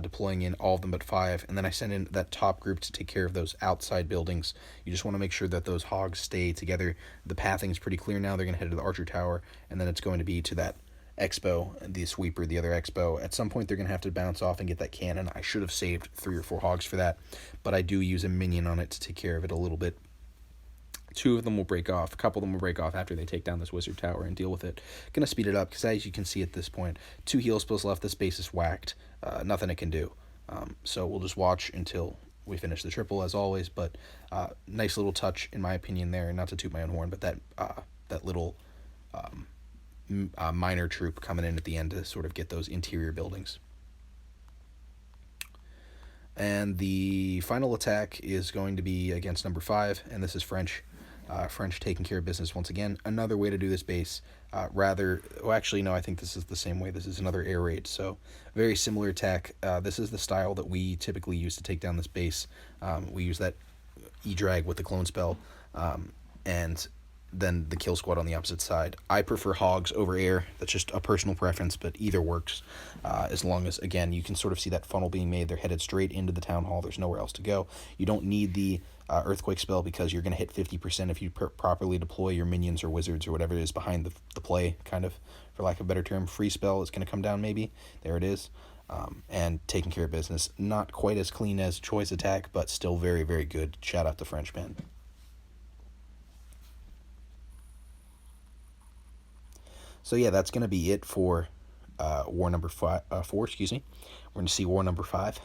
[SPEAKER 2] deploying in all of them but 5. And then I send in that top group to take care of those outside buildings. You just want to make sure that those hogs stay together. The pathing is pretty clear now. They're going to head to the Archer Tower, and then it's going to be to that Expo, the sweeper, the other Expo. At some point they're going to have to bounce off and get that cannon. I should have saved 3 or 4 hogs for that, but I do use a minion on it to take care of it a little bit. 2 of them will break off. A couple of them will break off after they take down this wizard tower and deal with it. Gonna speed it up because, as you can see at this point, 2 heal spells left. This base is whacked. Nothing it can do. So we'll just watch until we finish the triple, as always. But nice little touch, in my opinion, there. Not to toot my own horn, but that little minor troop coming in at the end to sort of get those interior buildings. And the final attack is going to be against number 5, and this is French. French taking care of business once again. Another way to do this base. I think this is the same way. This is another air raid, so very similar attack. This is the style that we typically use to take down this base. We use that E-drag with the clone spell, and then the kill squad on the opposite side. I prefer hogs over air. That's just a personal preference, but either works, as long as, again, you can sort of see that funnel being made. They're headed straight into the town hall. There's nowhere else to go. You don't need the earthquake spell because you're going to hit 50% if you properly deploy your minions or wizards or whatever it is behind the play, kind of, for lack of a better term. Free spell is going to come down maybe. There it is. And taking care of business. Not quite as clean as choice attack, but still very, very good. Shout out to Frenchman. So yeah, that's going to be it for war number 4. We're going to see war number 5.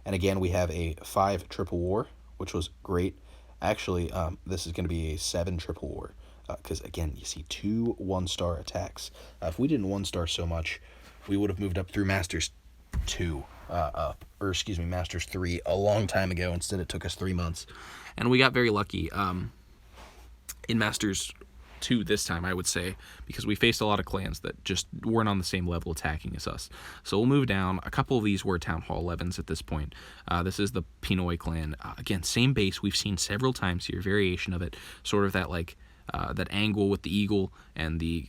[SPEAKER 2] And again, we have a 5 triple war, which was great. Actually, this is going to be a 7 triple war. Because again, you see 2 1-star attacks. If we didn't 1-star so much, we would have moved up through Masters 2. Masters 3 a long time ago. Instead, it took us 3 months.
[SPEAKER 1] And we got very lucky in Masters 2 this time, I would say, because we faced a lot of clans that just weren't on the same level attacking as us. So we'll move down. A couple of these were Town Hall 11s at this point. This is the Pinoy clan. Again, same base. We've seen several times here, variation of it, sort of that that angle with the eagle and the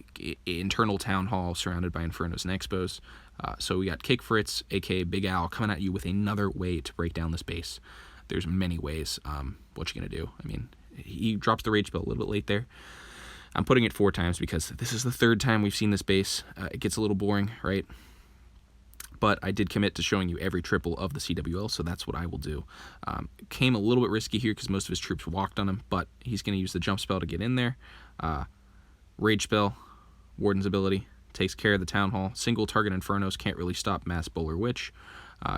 [SPEAKER 1] internal town hall surrounded by infernos and expos. So we got Kick Fritz, aka Big Al, coming at you with another way to break down this base. There's many ways. What you gonna do? I mean, he drops the rage spell a little bit late there. I'm putting it 4 times because this is the 3rd time we've seen this base. It gets a little boring, right? But I did commit to showing you every triple of the CWL, so that's what I will do. Came a little bit risky here because most of his troops walked on him, but he's going to use the jump spell to get in there. Rage spell, Warden's ability, takes care of the Town Hall. Single target Infernos, can't really stop Mass Bowler Witch.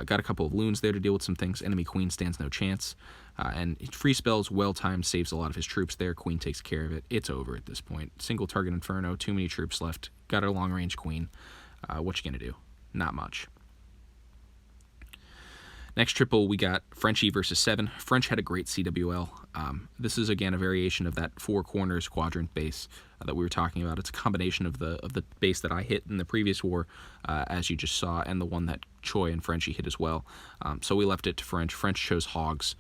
[SPEAKER 1] Got a couple of loons there to deal with some things. Enemy Queen stands no chance. And free spells, well-timed, saves a lot of his troops there. Queen takes care of it. It's over at this point. Single target Inferno, too many troops left. Got our long-range Queen. What you gonna do? Not much. Next triple, we got Frenchie versus 7. French had a great CWL. This is, again, a variation of that 4 corners quadrant base that we were talking about. It's a combination of the base that I hit in the previous war, as you just saw, and the one that Choi and Frenchie hit as well. So we left it to French. French chose hogs.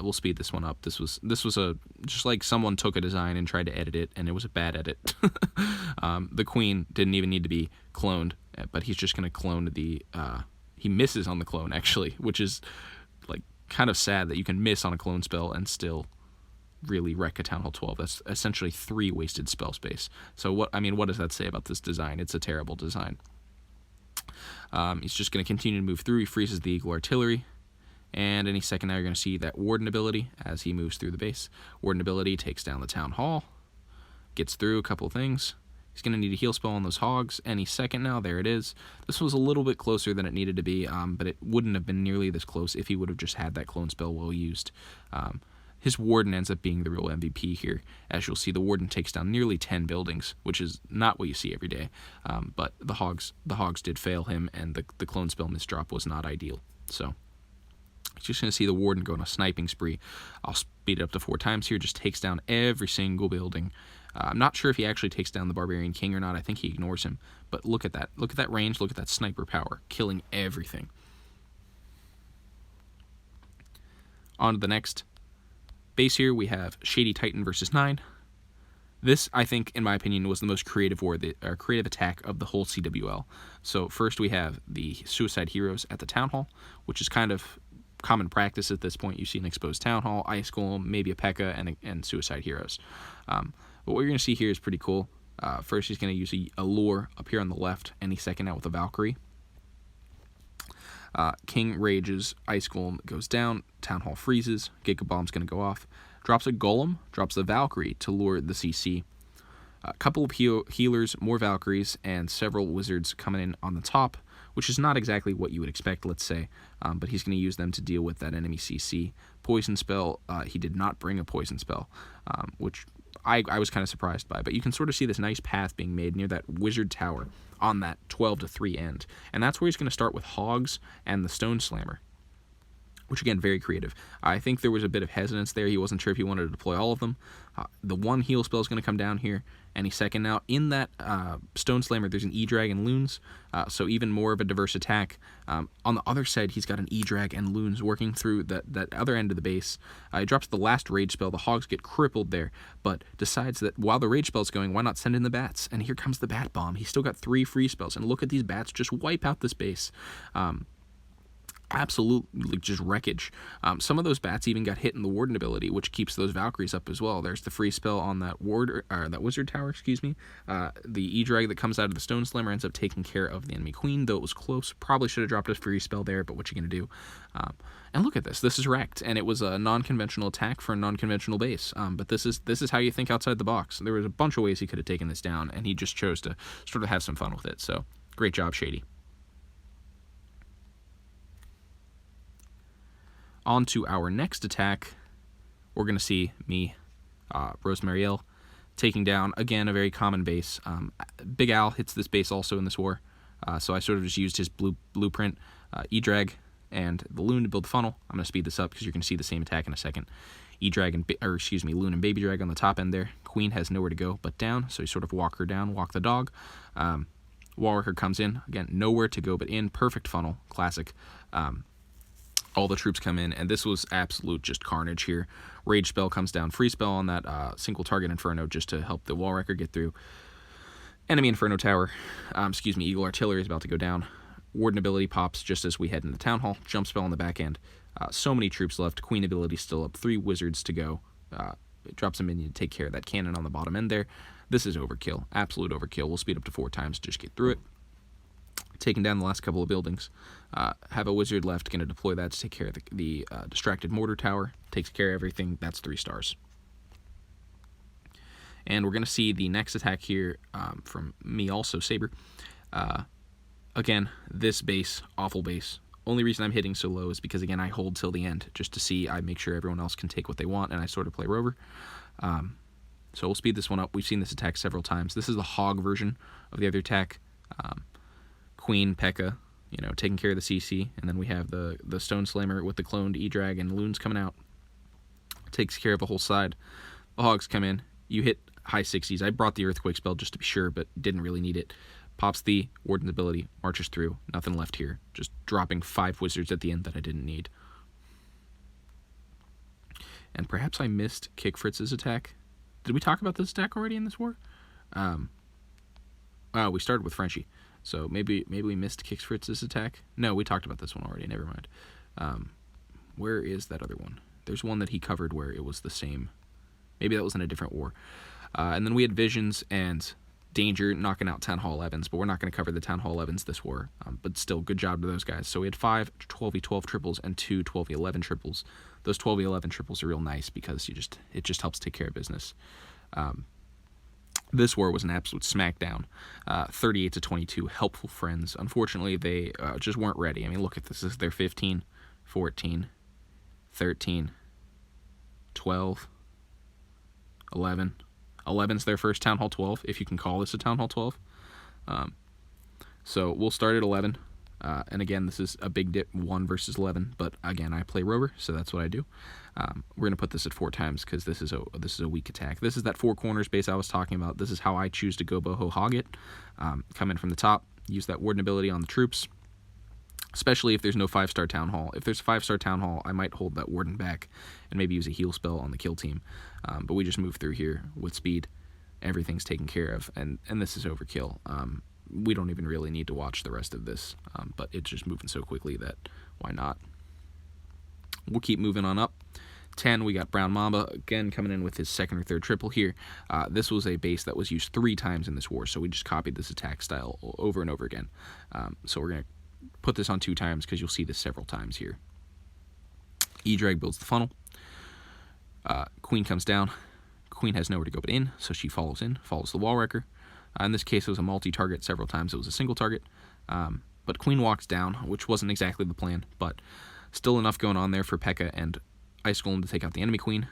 [SPEAKER 1] We'll speed this one up. This was just like someone took a design and tried to edit it, and it was a bad edit. The Queen didn't even need to be cloned, but he's just going to clone the... he misses on the clone, actually, which is like kind of sad that you can miss on a clone spell and still really wreck a Town Hall 12. That's essentially 3 wasted spell space. So what does that say about this design? It's a terrible design. He's just going to continue to move through. He freezes the Eagle Artillery. And any second now you're going to see that Warden ability as he moves through the base. Warden ability takes down the Town Hall. Gets through a couple of things. He's going to need a heal spell on those hogs any second now. There it is. This was a little bit closer than it needed to be, but it wouldn't have been nearly this close if he would have just had that clone spell well used. His Warden ends up being the real MVP here. As you'll see, the Warden takes down nearly 10 buildings, which is not what you see every day. But the hogs did fail him, and the clone spell misdrop was not ideal. So... just going to see the Warden go on a sniping spree. I'll speed it up to 4 times here. Just takes down every single building.
[SPEAKER 2] I'm not sure if he actually takes down the Barbarian King or not. I think he ignores him. But look at that. Look at that range. Look at that sniper power. Killing everything. On to the next base here. We have Shady Titan versus 9. This, I think, in my opinion, was the most creative creative attack of the whole CWL. So first we have the Suicide Heroes at the Town Hall, which is kind of common practice at this point. You see an exposed Town Hall, Ice Golem, maybe a P.E.K.K.A, and Suicide Heroes. But what you're going to see here is pretty cool. First, he's going to use a lure up here on the left, any second out with a Valkyrie. King rages, Ice Golem goes down, Town Hall freezes, Giga Bomb's going to go off. Drops a Golem, drops the Valkyrie to lure the CC. A couple of healers, more Valkyries, and several wizards coming in on the top, which is not exactly what you would expect, let's say, but he's going to use them to deal with that enemy CC. Poison spell, he did not bring a poison spell, which I was kind of surprised by, but you can sort of see this nice path being made near that wizard tower on that 12-3 end, and that's where he's going to start with Hogs and the Stone Slammer, which, again, very creative. I think there was a bit of hesitance there. He wasn't sure if he wanted to deploy all of them. The one heal spell is going to come down here any second now. In that Stone Slammer, there's an E-Drag and Loons, so even more of a diverse attack. On the other side, he's got an E-Drag and Loons working through that other end of the base. He drops the last Rage spell. The Hogs get crippled there, but decides that while the Rage spell's going, why not send in the Bats? And here comes the Bat Bomb. He's still got 3 free spells, and look at these Bats just wipe out this base. Absolutely just wreckage. Some of those bats even got hit in the Warden ability, which keeps those Valkyries up as well. There's the free spell on that that Wizard Tower, excuse me. The E-Drag that comes out of the Stone Slammer ends up taking care of the enemy Queen, though it was close. Probably should have dropped a free spell there, but what you gonna do? And look at this. This is wrecked, and it was a non-conventional attack for a non-conventional base. But this is how you think outside the box. There was a bunch of ways he could have taken this down, and he just chose to sort of have some fun with it. So great job, Shady. On to our next attack, we're going to see me, Rosemariel, taking down, again, a very common base. Big Al hits this base also in this war, so I sort of just used his blueprint, E-Drag, and the Loon to build the funnel. I'm going to speed this up because you're going to see the same attack in a second. E-Drag Loon and Baby Drag on the top end there. Queen has nowhere to go but down, so you sort of walk her down, walk the dog. Wallworker comes in, again, nowhere to go but in. Perfect funnel, classic. All the troops come in, and this was absolute just carnage here. Rage spell comes down, free spell on that single target Inferno just to help the wall wrecker get through. Enemy Inferno Tower, Eagle Artillery is about to go down. Warden ability pops just as we head into the Town Hall. Jump spell on the back end. So many troops left. Queen ability still up. 3 wizards to go. It drops a minion to take care of that cannon on the bottom end there. This is overkill. Absolute overkill. We'll speed up to 4 times to just get through it. Taking down the last couple of buildings. Have a wizard left, going to deploy that to take care of the distracted mortar tower. Takes care of everything. That's 3 stars. And we're going to see the next attack here from me also, Saber. Again, this base, awful base. Only reason I'm hitting so low is because, again, I hold till the end just to see. I make sure everyone else can take what they want, and I sort of play rover. So we'll speed this one up. We've seen this attack several times. This is the hog version of the other attack. Queen, P.E.K.K.A, taking care of the CC, and then we have the Stone Slammer with the cloned E-Drag and Loons coming out. Takes care of the whole side. The Hogs come in. You hit high 60s. I brought the Earthquake spell just to be sure, but didn't really need it. Pops the Warden's ability, marches through. Nothing left here. Just dropping 5 wizards at the end that I didn't need. And perhaps I missed Kick Fritz's attack. Did we talk about this attack already in this war? We started with Frenchie. So maybe we missed Kick Fritz's attack. No, we talked about this one already. Never mind. Where is that other one? There's one that he covered where it was the same. Maybe that was in a different war. And then we had Visions and Danger knocking out Town Hall 11s, but we're not going to cover the Town Hall 11s this war. But still, good job to those guys. So we had 5 12v12 triples and 2 12v11 triples. Those 12v11 triples are real nice because it just helps take care of business. This war was an absolute smackdown. 38-22, helpful friends. Unfortunately, they just weren't ready. I mean, look at this. This is their 15, 14, 13, 12, 11. 11's their first Town Hall 12, if you can call this a Town Hall 12. So we'll start at 11. And again, this is a big dip, 1 versus 11. But again, I play rover, so that's what I do. We're gonna put this at 4 times because this is a weak attack. This is that 4 corners base I was talking about. This is how I choose to go boho hog it. Come in from the top, use that warden ability on the troops. Especially if there's no 5-star Town Hall. If there's a 5-star Town Hall, I might hold that Warden back and maybe use a heal spell on the kill team. But we just move through here with speed. Everything's taken care of, and this is overkill. We don't even really need to watch the rest of this, but it's just moving so quickly that why not? We'll keep moving on up. 10, we got Brown Mamba, again coming in with his 2nd or 3rd triple here. This was a base that was used 3 times in this war, so we just copied this attack style over and over again. So we're going to put this on 2 times because you'll see this several times here. E-Drag builds the funnel. Queen comes down. Queen has nowhere to go but in, so she follows the wall wrecker. In this case, it was a multi-target. Several times it was a single target. But Queen walks down, which wasn't exactly the plan, but still enough going on there for P.E.K.K.A. and Ice Golem to take out the enemy queen.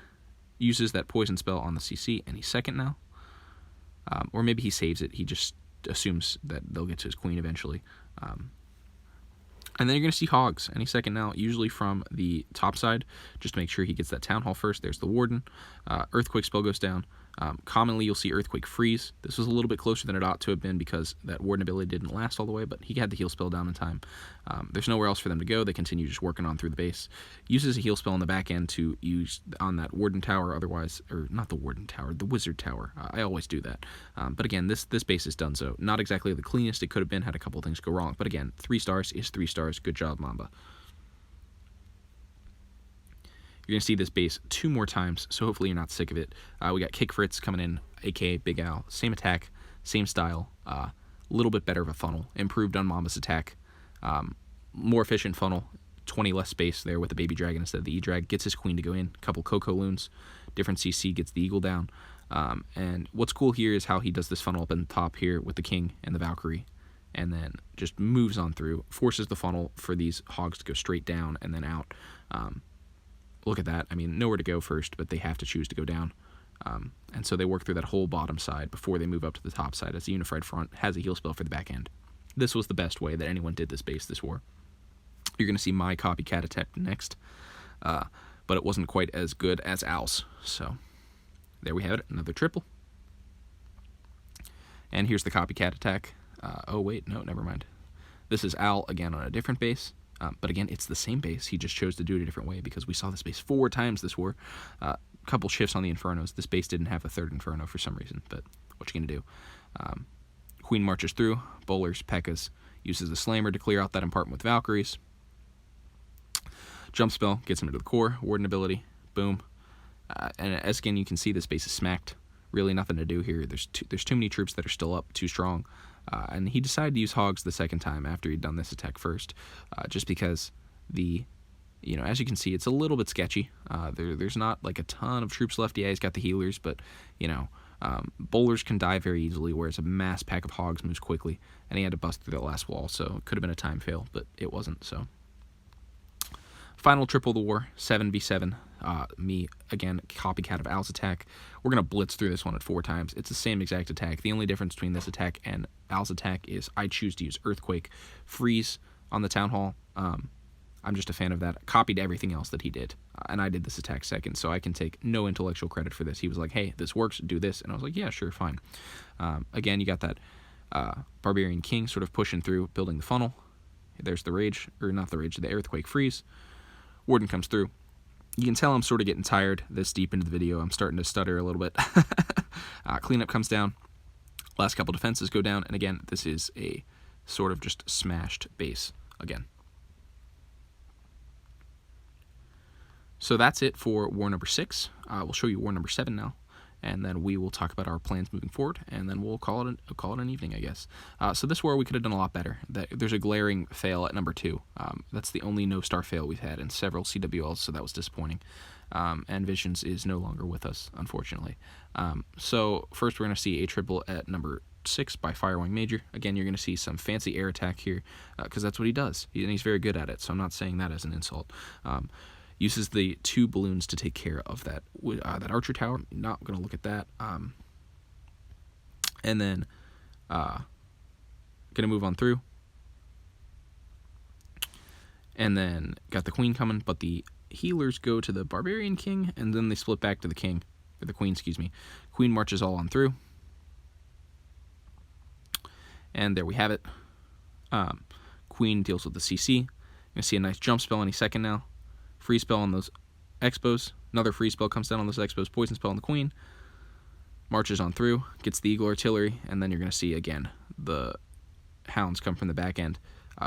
[SPEAKER 2] Uses that poison spell on the CC, and he's 2nd now. Or maybe he saves it. He just assumes that they'll get to his queen eventually. And then you're going to see hogs any second now, usually from the top side, just to make sure he gets that Town Hall first. There's the Warden. Earthquake spell goes down. Commonly, you'll see Earthquake freeze. This was a little bit closer than it ought to have been because that Warden ability didn't last all the way, but he had the heal spell down in time. There's nowhere else for them to go. They continue just working on through the base. Uses a heal spell on the back end to use on that Warden Tower, otherwise, or not the Warden Tower, the Wizard Tower. I always do that. But again, this base is done so. Not exactly the cleanest it could have been, had a couple things go wrong. But again, 3 stars is 3 stars. Good job, Mamba. You're going to see this base 2 more times, so hopefully you're not sick of it. We got Kick Fritz coming in, a.k.a. Big Al. Same attack, same style, a little bit better of a funnel. Improved on Mamba's attack. More efficient funnel, 20 less space there with the Baby Dragon instead of the E-Drag. Gets his queen to go in, couple Coco Loons, different CC, gets the Eagle down. And what's cool here is how he does this funnel up in the top here with the King and the Valkyrie. And then just moves on through, forces the funnel for these hogs to go straight down and then out. Look at that. I mean, nowhere to go first, but they have to choose to go down. And so they work through that whole bottom side before they move up to the top side as the unified front has a heal spell for the back end. This was the best way that anyone did this base this war. You're going to see my copycat attack next, but it wasn't quite as good as Al's. So there we have it, another triple. And here's the copycat attack. Oh, wait, no, never mind. This is Al, again, on a different base. But again, it's the same base. He just chose to do it a different way because we saw this base 4 times this war. Couple shifts on the Infernos. This base didn't have a 3rd Inferno for some reason, but what you gonna do? Queen marches through, bowlers, P.E.K.K.A.s, uses the Slammer to clear out that impartment with Valkyries. Jump spell, gets him into the core, Warden ability, boom. And as again, you can see this base is smacked. Really nothing to do here. There's too many troops that are still up, too strong. And he decided to use hogs the 2nd time after he'd done this attack first, just because as you can see, it's a little bit sketchy. There's not like a ton of troops left. Yeah, he's got the healers, but bowlers can die very easily, whereas a mass pack of hogs moves quickly, and he had to bust through that last wall, so it could have been a time fail, but it wasn't. So final triple of the war, 7v7. Me, again, copycat of Al's attack. We're going to blitz through this one at 4 times. It's the same exact attack. The only difference between this attack and Al's attack is I choose to use Earthquake Freeze on the Town Hall. I'm just a fan of that. I copied everything else that he did, and I did this attack 2nd, so I can take no intellectual credit for this. He was like, hey, this works, do this, and I was like, yeah, sure, fine. Again, you got that Barbarian King sort of pushing through, building the funnel. There's the Rage, or not the Rage, the Earthquake Freeze. Warden comes through. You can tell I'm sort of getting tired this deep into the video. I'm starting to stutter a little bit. Cleanup comes down. Last couple defenses go down. And again, this is a sort of just smashed base again. So that's it for war number 6. We'll show you war number 7 now. And then we will talk about our plans moving forward, and then we'll call it an evening, I guess. So this war we could have done a lot better. There's a glaring fail at number 2. That's the only no-star fail we've had in several CWLs, so that was disappointing. And Visions is no longer with us, unfortunately. So first we're going to see a triple at number 6 by Firewing Major. Again, you're going to see some fancy air attack here, because that's what he does, and he's very good at it, so I'm not saying that as an insult. Uses the 2 balloons to take care of that archer tower. Not going to look at that. And then going to move on through. And then got the queen coming, but the healers go to the barbarian king, and then they split back to the king, or the queen, excuse me. Queen marches all on through. And there we have it. Queen deals with the CC. You're going to see a nice jump spell any second now. Free spell on those expos. Another free spell comes down on those expos. Poison spell on the queen. Marches on through. Gets the eagle artillery. And then you're going to see, again, the hounds come from the back end.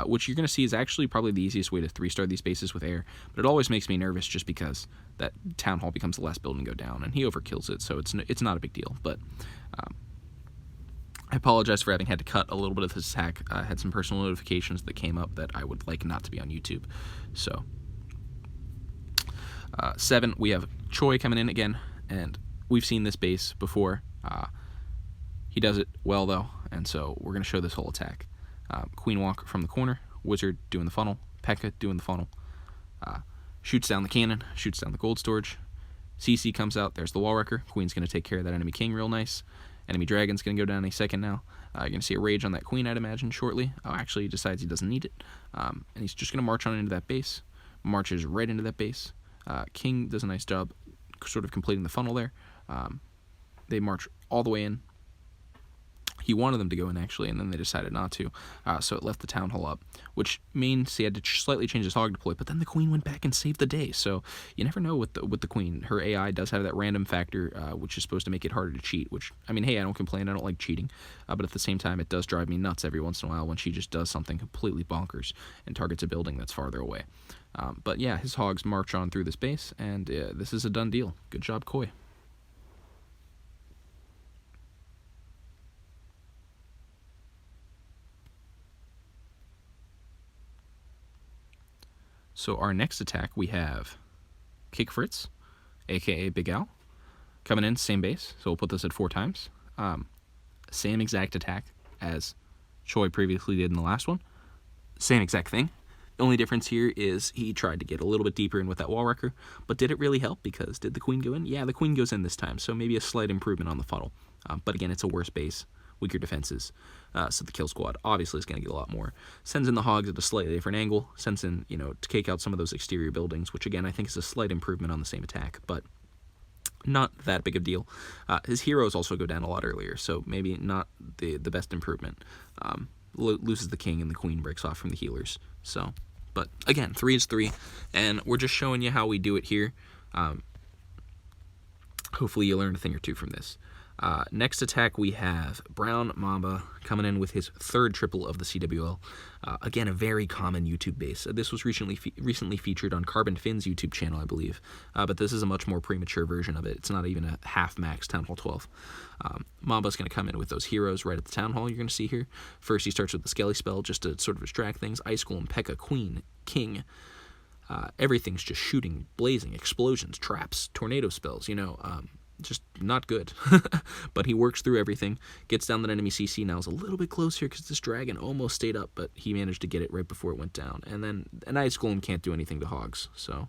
[SPEAKER 2] Which you're going to see is actually probably the easiest way to 3-star these bases with air. But it always makes me nervous just because that town hall becomes the last building to go down. And he overkills it, so it's not a big deal. But I apologize for having had to cut a little bit of this attack. I had some personal notifications that came up that I would like not to be on YouTube. So, 7, we have Choi coming in again, and we've seen this base before. He does it well, though, and so we're going to show this whole attack. Queen walk from the corner, wizard doing the funnel, P.E.K.K.A. doing the funnel, shoots down the cannon, shoots down the gold storage, CC comes out, there's the wall wrecker, queen's going to take care of that enemy king real nice, enemy dragon's going to go down any second now, you're going to see a rage on that queen, I'd imagine, shortly. Actually, he decides he doesn't need it, and he's just going to march on into that base, marches right into that base. King does a nice job sort of completing the funnel there. They march all the way in. He wanted them to go in, actually, and then they decided not to, so it left the town hall up, which means he had to slightly change his hog deploy, but then the queen went back and saved the day, so you never know with the queen. Her AI does have that random factor, which is supposed to make it harder to cheat, which, I mean, hey, I don't complain, I don't like cheating, but at the same time, it does drive me nuts every once in a while when she just does something completely bonkers and targets a building that's farther away. But yeah, his hogs march on through this base, and this is a done deal. Good job, Koi. So our next attack, we have Kick Fritz, a.k.a. Big Al, coming in, same base, so we'll put this at 4 times. Same exact attack as Choi previously did in the last one. Same exact thing. The only difference here is he tried to get a little bit deeper in with that wall wrecker, but did it really help? Because did the queen go in? Yeah, the queen goes in this time, so maybe a slight improvement on the funnel. But again, it's a worse base, weaker defenses, so the kill squad obviously is going to get a lot more. Sends in the hogs at a slightly different angle, sends in, to take out some of those exterior buildings, which again I think is a slight improvement on the same attack, but not that big of a deal. His heroes also go down a lot earlier, so maybe not the best improvement. Loses the king and the queen breaks off from the healers. So, but again, 3 is 3, and we're just showing you how we do it here. Hopefully you learned a thing or two from this. Next attack, we have Brown Mamba coming in with his 3rd triple of the CWL. Again, a very common YouTube base. This was recently featured on Carbon Finn's YouTube channel, I believe. But this is a much more premature version of it. It's not even a half-max Town Hall 12. Mamba's going to come in with those heroes right at the Town Hall you're going to see here. First, he starts with the Skelly spell just to sort of distract things. Ice Golem, P.E.K.K.A., Queen, King. Everything's just shooting, blazing, explosions, traps, tornado spells, just not good. But he works through everything, gets down that enemy CC. Now is a little bit close here because this dragon almost stayed up, but he managed to get it right before it went down. And then an Ice Golem can't do anything to hogs, so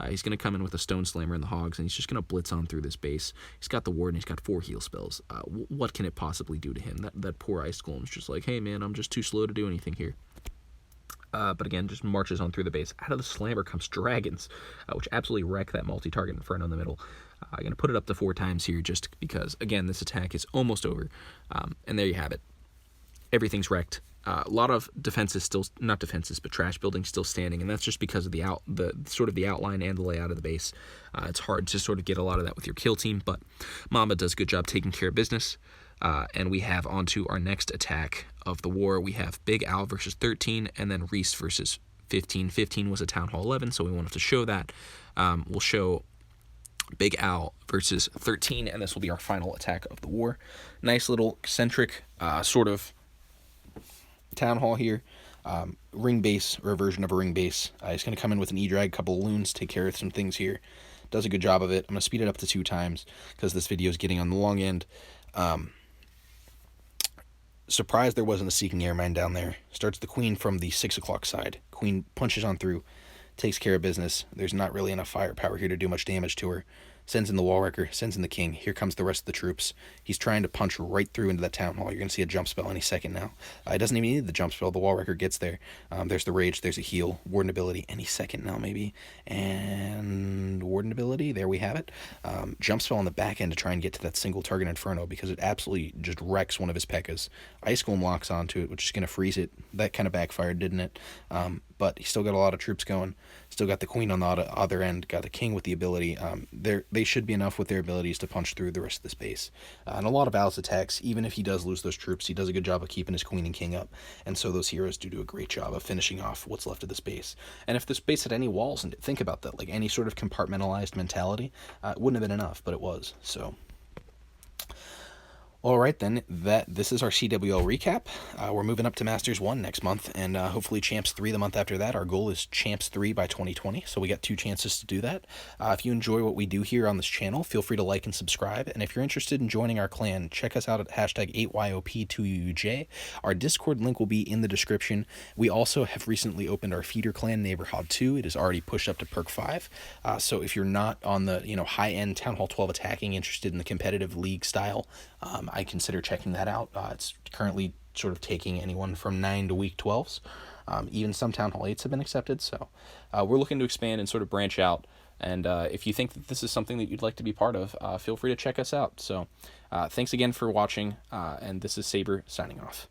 [SPEAKER 2] he's going to come in with a Stone Slammer in the hogs, and he's just going to blitz on through this base. He's got the ward, and he's got 4 heal spells. What can it possibly do to him? That poor Ice Golem's just like, hey man, I'm just too slow to do anything here. But again, just marches on through the base. Out of the Slammer comes Dragons, which absolutely wreck that multi-target Inferno in the middle. I'm going to put it up to 4 times here just because, again, this attack is almost over. And there you have it. Everything's wrecked. A lot of defenses still, not defenses, but trash buildings still standing, and that's just because of the outline and the layout of the base. It's hard to sort of get a lot of that with your kill team, but Mamba does a good job taking care of business. And we have on to our next attack of the war. We have Big Al versus 13, and then Reese versus 15. 15 was a Town Hall 11, so we wanted to show that. We'll show Big Al versus 13, and this will be our final attack of the war. Nice little eccentric sort of Town Hall here. Ring base, or a version of a ring base. He's going to come in with an E-Drag, couple of loons, take care of some things here. Does a good job of it. I'm going to speed it up to 2 times because this video is getting on the long end. Surprised there wasn't a Seeking Airmine down there. Starts the queen from the 6 o'clock side. Queen punches on through, takes care of business. There's not really enough firepower here to do much damage to her. sends in the wall wrecker, sends in the king. Here comes the rest of the troops. He's trying to punch right through into that town hall. You're going to see a jump spell any second now. It doesn't even need the jump spell. The wall wrecker gets there. There's the rage. There's a heal. Warden ability any second now, maybe. And warden ability. There we have it. Jump spell on the back end to try and get to that single target inferno because it absolutely just wrecks one of his P.E.K.K.A.s. Ice Golem locks onto it, which is going to freeze it. That kind of backfired, didn't it? But he still got a lot of troops going. Still got the queen on the other end. Got the king with the ability. They should be enough with their abilities to punch through the rest of the space. And a lot of Alice attacks. Even if he does lose those troops, he does a good job of keeping his queen and king up. And so those heroes do a great job of finishing off what's left of the space. And if the space had any walls, and think about that, like any sort of compartmentalized mentality, it wouldn't have been enough, but it was. So. All right, then, this is our CWL recap. We're moving up to Masters 1 next month, and hopefully Champs 3 the month after that. Our goal is Champs 3 by 2020, so we got 2 chances to do that. If you enjoy what we do here on this channel, feel free to like and subscribe. And if you're interested in joining our clan, check us out at hashtag 8YOP2UJ. Our Discord link will be in the description. We also have recently opened our feeder clan, Neighborhod 2. It is already pushed up to perk 5. So if you're not on the high-end Town Hall 12 attacking, interested in the competitive league style, I consider checking that out. It's currently sort of taking anyone from 9 to week 12s. Even some Town Hall 8s have been accepted. So we're looking to expand and sort of branch out. And if you think that this is something that you'd like to be part of, feel free to check us out. So thanks again for watching. And this is Saber signing off.